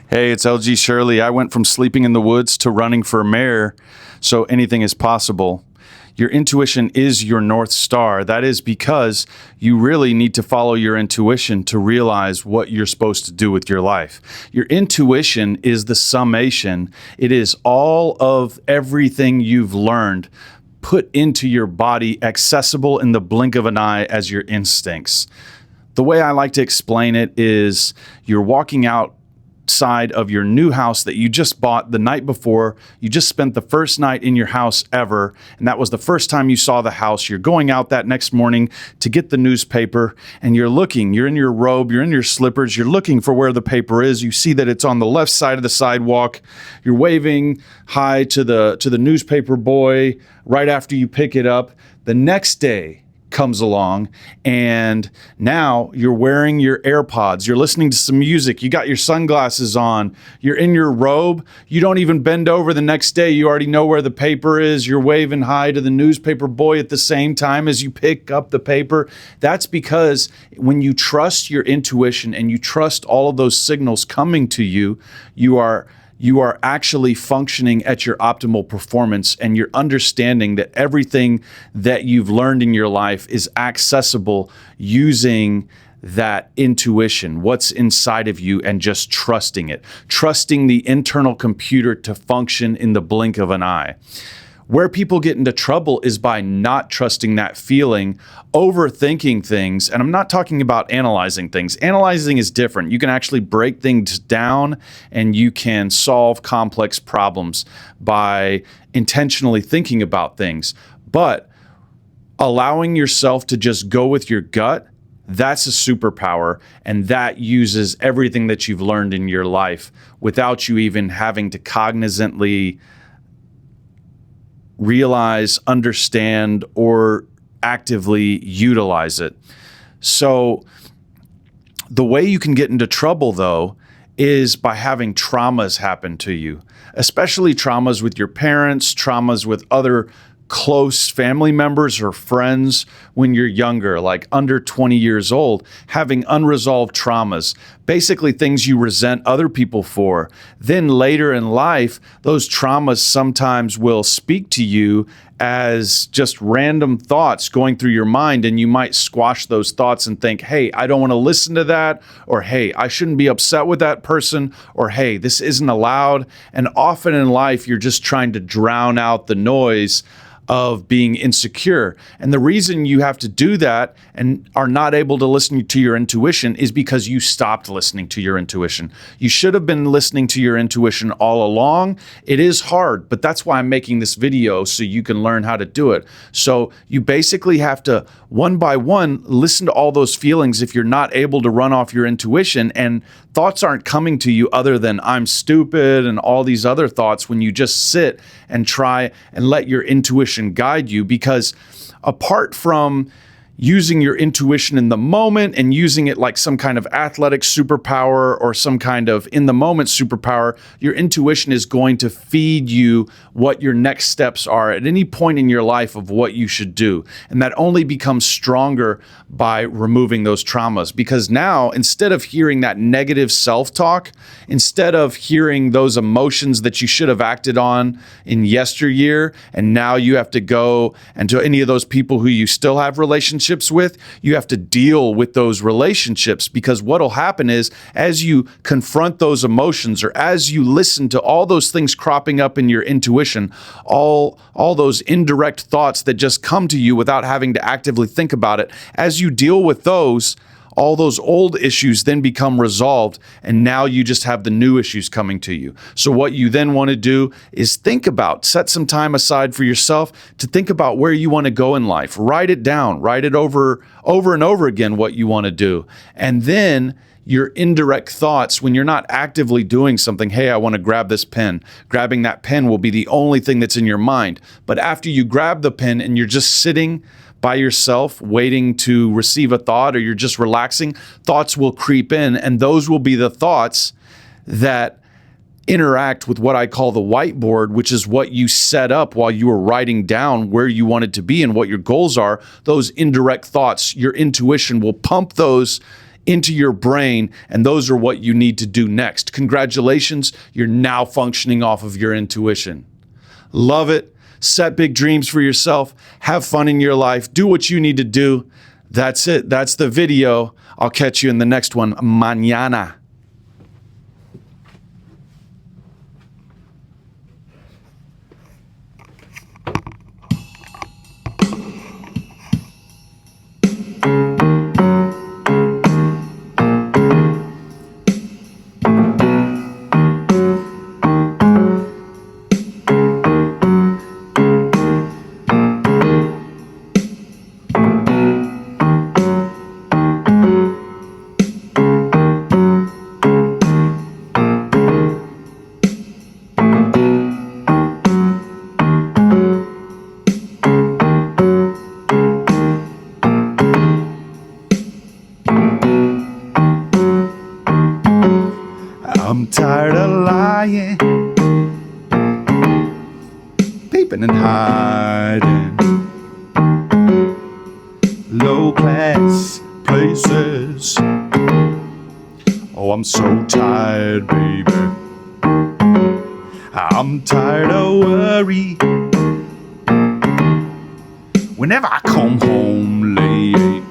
Hey, it's LG Shirley. I went from sleeping in the woods to running for mayor, so anything is possible. Your intuition is your North Star. That is because you really need to follow your intuition to realize what you're supposed to do with your life. Your intuition is the summation, it is all of everything you've learned put into your body, accessible in the blink of an eye as your instincts. The way I like to explain it is you're walking outside of your new house that you just bought the night before. You just spent the first night in your house ever, and that was the first time you saw the house. You're going out that next morning to get the newspaper, and you're in your robe, you're in your slippers, you're looking for where the paper is. You see that it's on the left side of the sidewalk. You're waving hi to the newspaper boy right after you pick it up. The next day comes along, and now you're wearing your AirPods, you're listening to some music, you got your sunglasses on, you're in your robe, you don't even bend over the next day, you already know where the paper is, you're waving hi to the newspaper boy at the same time as you pick up the paper. That's because when you trust your intuition and you trust all of those signals coming to you, you are actually functioning at your optimal performance, and you're understanding that everything that you've learned in your life is accessible using that intuition, what's inside of you, and just trusting it, trusting the internal computer to function in the blink of an eye. Where people get into trouble is by not trusting that feeling, overthinking things. And I'm not talking about analyzing things. Analyzing is different. You can actually break things down and you can solve complex problems by intentionally thinking about things. But allowing yourself to just go with your gut, that's a superpower, and that uses everything that you've learned in your life without you even having to cognizantly realize, understand, or actively utilize it. So the way you can get into trouble, though, is by having traumas happen to you, especially traumas with your parents, traumas with other close family members or friends when you're younger, like under 20 years old, having unresolved traumas, basically things you resent other people for. Then later in life, those traumas sometimes will speak to you as just random thoughts going through your mind, and you might squash those thoughts and think, hey, I don't want to listen to that, or hey, I shouldn't be upset with that person, or hey, this isn't allowed. And often in life, you're just trying to drown out the noise of being insecure. And the reason you have to do that and are not able to listen to your intuition is because you stopped listening to your intuition. You should have been listening to your intuition all along. It is hard, but that's why I'm making this video, so you can learn how to do it. So you basically have to, one by one, listen to all those feelings if you're not able to run off your intuition, and thoughts aren't coming to you other than I'm stupid and all these other thoughts when you just sit and try and let your intuition guide you. Because apart from using your intuition in the moment and using it like some kind of athletic superpower or some kind of in the moment superpower, your intuition is going to feed you what your next steps are at any point in your life of what you should do. And that only becomes stronger by removing those traumas, because now instead of hearing that negative self-talk, instead of hearing those emotions that you should have acted on in yesteryear, and now you have to go and to any of those people who you still have relationships with, you have to deal with those relationships. Because what'll happen is, as you confront those emotions, or as you listen to all those things cropping up in your intuition, all those indirect thoughts that just come to you without having to actively think about it, as you deal with those, all those old issues then become resolved, and now you just have the new issues coming to you. So what you then want to do is set some time aside for yourself to think about where you want to go in life. Write it down, write it over and over again what you want to do. And then your indirect thoughts, when you're not actively doing something, hey, I want to grab this pen. Grabbing that pen will be the only thing that's in your mind. But after you grab the pen and you're just sitting by yourself waiting to receive a thought, or you're just relaxing, thoughts will creep in, and those will be the thoughts that interact with what I call the whiteboard, which is what you set up while you were writing down where you wanted to be and what your goals are. Those indirect thoughts, your intuition will pump those into your brain, and those are what you need to do next. Congratulations, you're now functioning off of your intuition. Love it. Set big dreams for yourself. Have fun in your life. Do what you need to do. That's it. That's the video. I'll catch you in the next one. Mañana. I'm tired of lying, peeping and hiding, low class places. Oh, I'm so tired, baby. I'm tired of worry whenever I come home late.